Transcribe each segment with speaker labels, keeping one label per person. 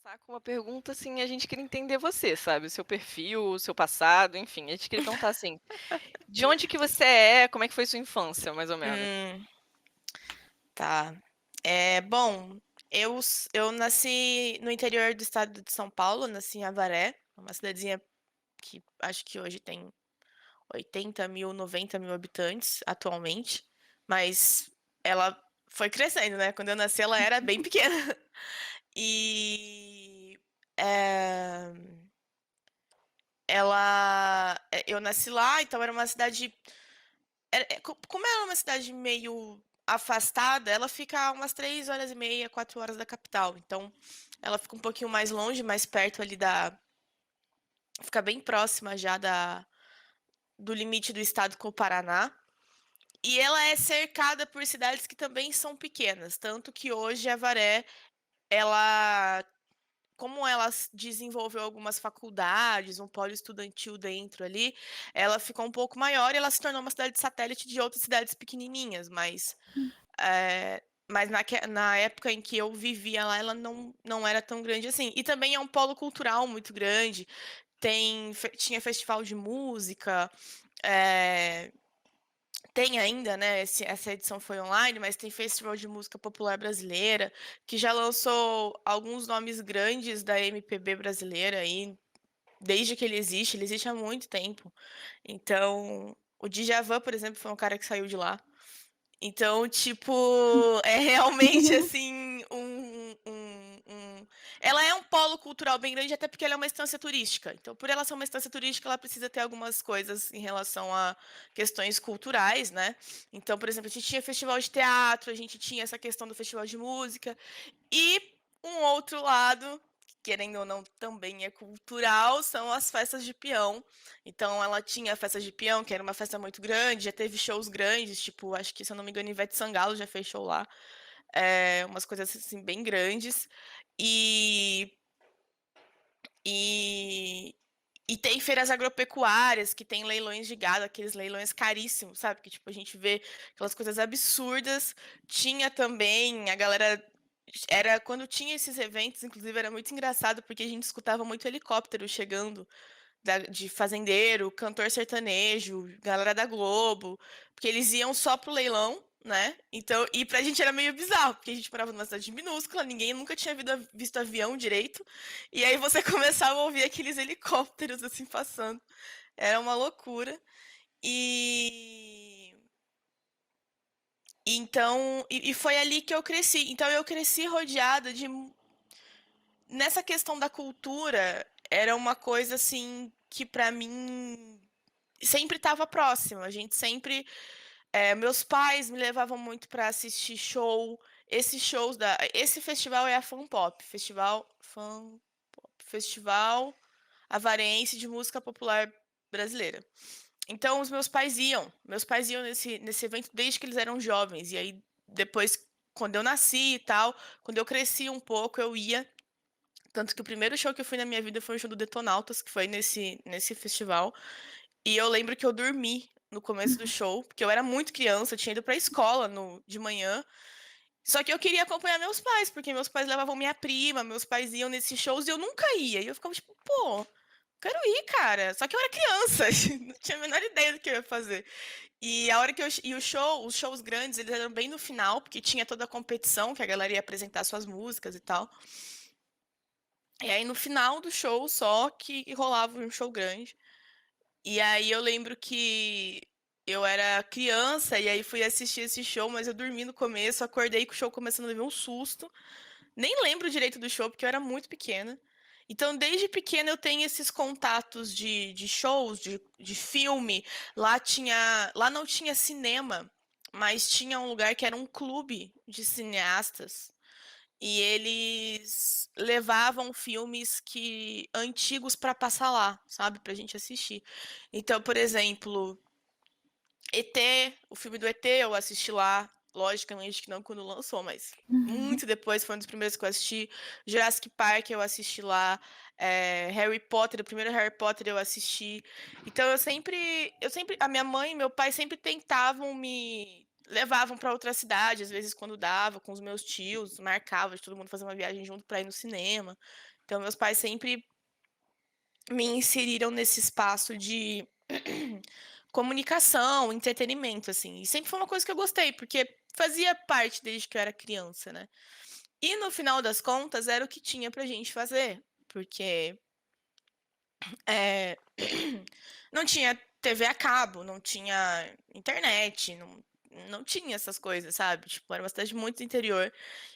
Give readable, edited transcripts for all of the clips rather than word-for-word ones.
Speaker 1: começar com uma pergunta, assim, a gente queria entender você, sabe, o seu perfil, o seu passado, enfim, a gente queria perguntar assim, de onde que você é, como é que foi sua infância, mais ou menos?
Speaker 2: Hum, tá. Bom, eu nasci no interior do estado de São Paulo, nasci em Avaré, uma cidadezinha que acho que hoje tem 80.000, 90.000 habitantes atualmente, mas ela foi crescendo, né? Quando eu nasci, ela era bem pequena. E eh, eu nasci lá, então era uma cidade. Como ela é uma cidade meio afastada, ela fica a umas 3 horas e meia, 4 horas da capital. Então, ela fica um pouquinho mais longe, mais perto ali da. Fica bem próxima já do limite do estado com o Paraná. E ela é cercada por cidades que também são pequenas. Tanto que hoje a Avaré, ela como ela desenvolveu algumas faculdades, um polo estudantil dentro ali, ela ficou um pouco maior e ela se tornou uma cidade satélite de outras cidades pequenininhas, mas na época em que eu vivia lá, ela não era tão grande assim. E também é um polo cultural muito grande. Tinha festival de música, é, tem ainda, né? Essa edição foi online, mas tem Festival de Música Popular Brasileira, que já lançou alguns nomes grandes da MPB brasileira aí, desde que ele existe há muito tempo. Então, o Djavan, por exemplo, foi um cara que saiu de lá. Então, tipo, é realmente assim ela é um polo cultural bem grande, até porque ela é uma estância turística. Então, por ela ser uma estância turística, ela precisa ter algumas coisas em relação a questões culturais, né? Então, por exemplo, a gente tinha festival de teatro, a gente tinha essa questão do festival de música, e um outro lado, querendo ou não, também é cultural, são as festas de peão. Então ela tinha a festa de peão, que era uma festa muito grande, já teve shows grandes, tipo, acho que, se eu não me engano, Ivete Sangalo já fez show lá. Umas coisas assim bem grandes. E, e, e tem feiras agropecuárias, que tem leilões de gado, aqueles leilões caríssimos, sabe? Que tipo, a gente vê aquelas coisas absurdas. Tinha também a galera. Era quando tinha esses eventos, inclusive era muito engraçado, porque a gente escutava muito helicóptero chegando de fazendeiro, cantor sertanejo, galera da Globo, porque eles iam só pro leilão, né? Então, e pra gente era meio bizarro, porque a gente morava numa cidade minúscula, ninguém nunca tinha visto avião direito, e aí você começava a ouvir aqueles helicópteros assim passando. Era uma loucura. E e foi ali que eu cresci. Então eu cresci rodeada de nessa questão da cultura, era uma coisa assim que pra mim sempre estava próxima. A gente sempre. Meus pais me levavam muito para assistir show. Esses shows da. Esse festival é a Fan Pop. Festival Avarense de Música Popular Brasileira. Então, os meus pais iam. Meus pais iam nesse evento desde que eles eram jovens. E aí, depois, quando eu nasci e tal, quando eu cresci um pouco, eu ia. Tanto que o primeiro show que eu fui na minha vida foi o show do Detonautas, que foi nesse festival. E eu lembro que eu dormi no começo do show, porque eu era muito criança, eu tinha ido pra escola de manhã. Só que eu queria acompanhar meus pais, porque meus pais levavam minha prima, meus pais iam nesses shows e eu nunca ia. E eu ficava tipo, pô, quero ir, cara. Só que eu era criança, não tinha a menor ideia do que eu ia fazer. E a hora que os shows grandes, eles eram bem no final, porque tinha toda a competição, que a galera ia apresentar suas músicas e tal. E aí no final do show só que rolava um show grande. E aí eu lembro que eu era criança e aí fui assistir esse show, mas eu dormi no começo, acordei com o show começando a levar um susto. Nem lembro direito do show, porque eu era muito pequena. Então, desde pequena eu tenho esses contatos de shows, de filme. Lá não tinha cinema, mas tinha um lugar que era um clube de cineastas. E eles levavam filmes que antigos para passar lá, sabe, pra gente assistir. Então, por exemplo, ET, o filme do ET eu assisti lá, logicamente que não quando lançou, mas
Speaker 1: Uhum.
Speaker 2: muito depois, foi um dos primeiros que eu assisti. Jurassic Park eu assisti lá, Harry Potter, o primeiro Harry Potter eu assisti. Então a minha mãe e meu pai sempre tentavam me levavam para outra cidade, às vezes quando dava, com os meus tios, marcava de todo mundo fazer uma viagem junto para ir no cinema. Então meus pais sempre me inseriram nesse espaço de comunicação, entretenimento, assim, e sempre foi uma coisa que eu gostei, porque fazia parte desde que eu era criança, né. E no final das contas era o que tinha pra gente fazer, porque, eh, não tinha TV a cabo, não tinha internet, não tinha essas coisas, sabe, tipo, era uma cidade muito interior,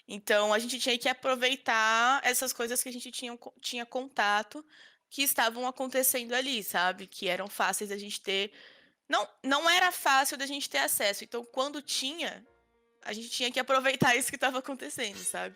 Speaker 2: então a gente tinha que aproveitar essas coisas que a gente tinha contato, que estavam acontecendo ali, sabe, que eram fáceis da gente ter. Não era fácil da gente ter acesso, então quando tinha, a gente tinha que aproveitar isso que estava acontecendo, sabe.